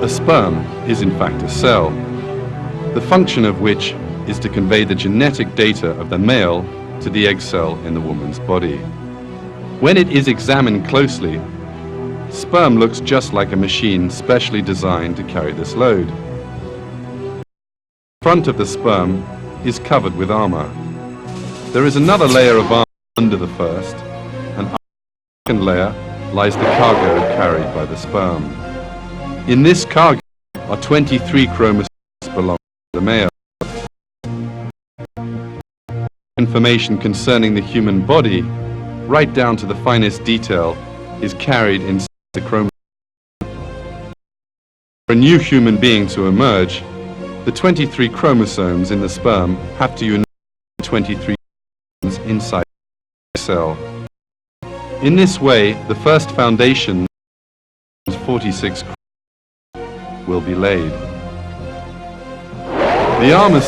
A sperm is in fact a cell, the function of which is to convey the genetic data of the male to the egg cell in the woman's body. When it is examined closely, sperm looks just like a machine specially designed to carry this load. The front of the sperm is covered with armor. There is another layer of armor under the first, and under the second layer lies the cargo carried by the sperm. In this cargo are 23 chromosomes belonging to the male. Information concerning the human body, right down to the finest detail, is carried inside the chromosome. For a new human being to emerge, the 23 chromosomes in the sperm have to unite 23 chromosomes inside the cell. In this way, the first foundation, 46 chromosomes, will be laid. The armor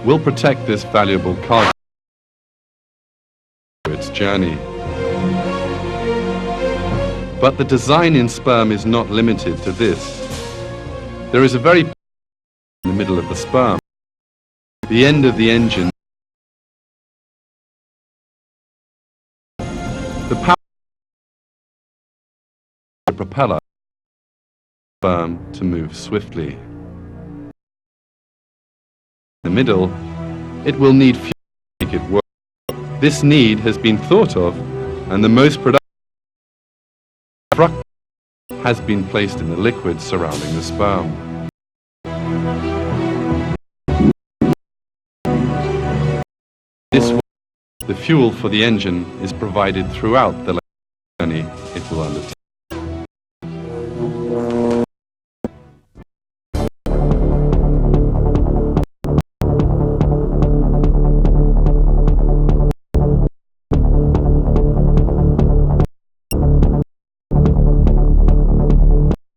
will protect this valuable cargo for its journey. But the design in sperm is not limited to this. There is a very in the middle of the sperm, the end of the engine. The power the propeller sperm to move swiftly. In the middle, it will need fuel to make it work. This need has been thought of, and the most productive fructose has been placed in the liquid surrounding the sperm. This way, the fuel for the engine is provided throughout the journey it will undertake.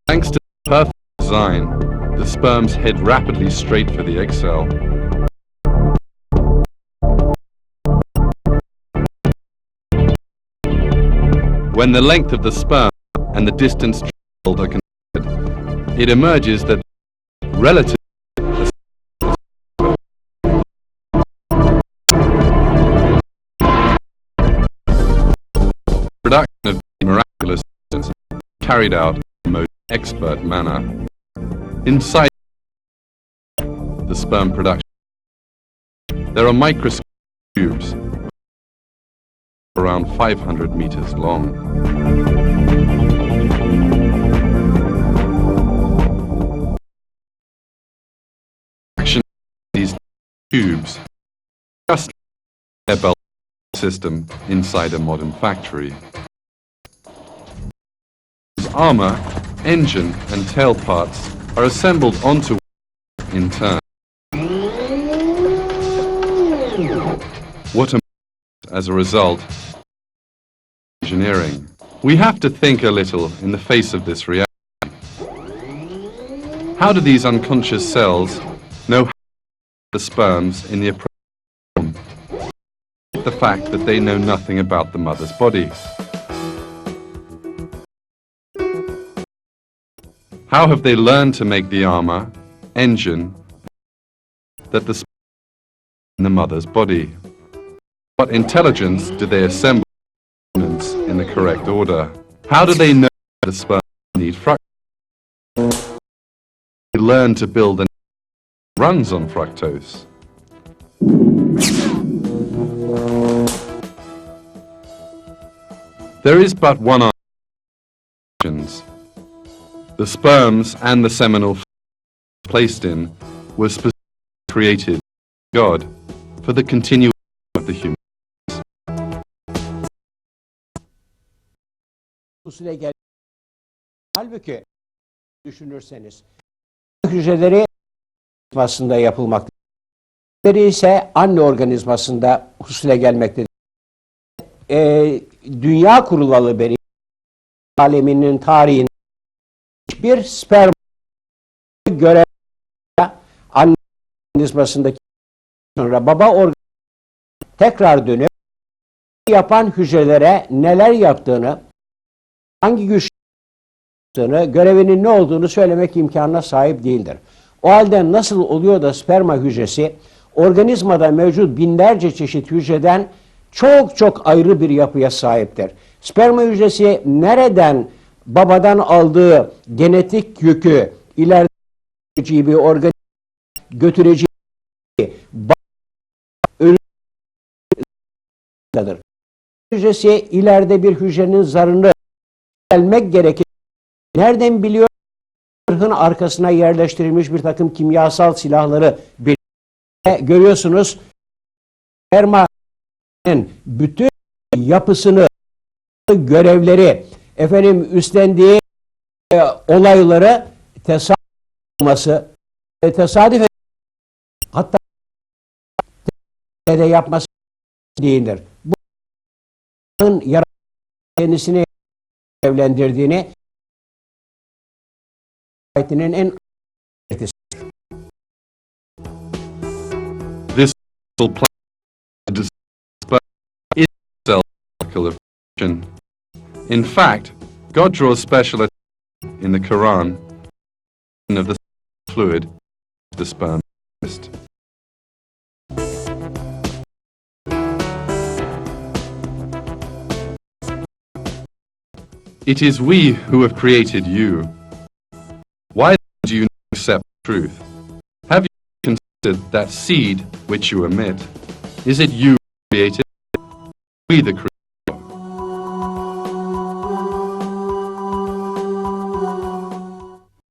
Thanks to the perfect design, the sperms head rapidly straight for the egg cell. When the length of the sperm and the distance traveled are considered, it emerges that relative production of miraculous substance carried out in the most expert manner. Inside the sperm production, there are microscopic tubes around 500 meters long. Action of these tubes just like a belt system inside a modern factory. Armor, engine and tail parts are assembled onto in turn. What as a result, engineering. We have to think a little in the face of this reality. How do these unconscious cells know how to put the sperms in the appropriate form? The fact that they know nothing about the mother's body. How have they learned to make the armor, engine, that the sperm in the mother's body? What intelligence do they assemble components in the correct order? How do they know the sperm need fructose? They learn to build an runs on fructose. There is but one answer. The sperms and the seminal placed in were specifically created by God for the continuation of the human. Halbuki düşünürseniz hücreleri organizmasında yapılmaktadır. Hücreleri ise anne organizmasında husule gelmektedir. Dünya kurulalı beri aleminin tarihinde bir sperm görev anne organizmasındaki sonra baba tekrar dönüp yapan hücrelere neler yaptığını, hangi güç yaptığını, görevinin ne olduğunu söylemek imkanına sahip değildir. O halde nasıl oluyor da sperma hücresi organizmada mevcut binlerce çeşit hücreden çok çok ayrı bir yapıya sahiptir? Sperma hücresi nereden babadan aldığı genetik yükü ileride bir organizma götüreceği hücresi ileride bir hücrenin zarını gelmek gerekir. Nereden biliyor? Zırhın arkasına yerleştirilmiş bir takım kimyasal silahları görüyorsunuz. Spermanın bütün yapısını, görevleri, üstlendiği olayları tesadüf olması, tesadüf hatta de yapması değildir. Bu kendisini evlendirdiğini en This plan is itself of function. In fact, God draws special attention in the Quran of the fluid of the sperm. It is we who have created you. Why do you not accept truth? Have you considered that seed which you emit? Is it you who created it? We the creator.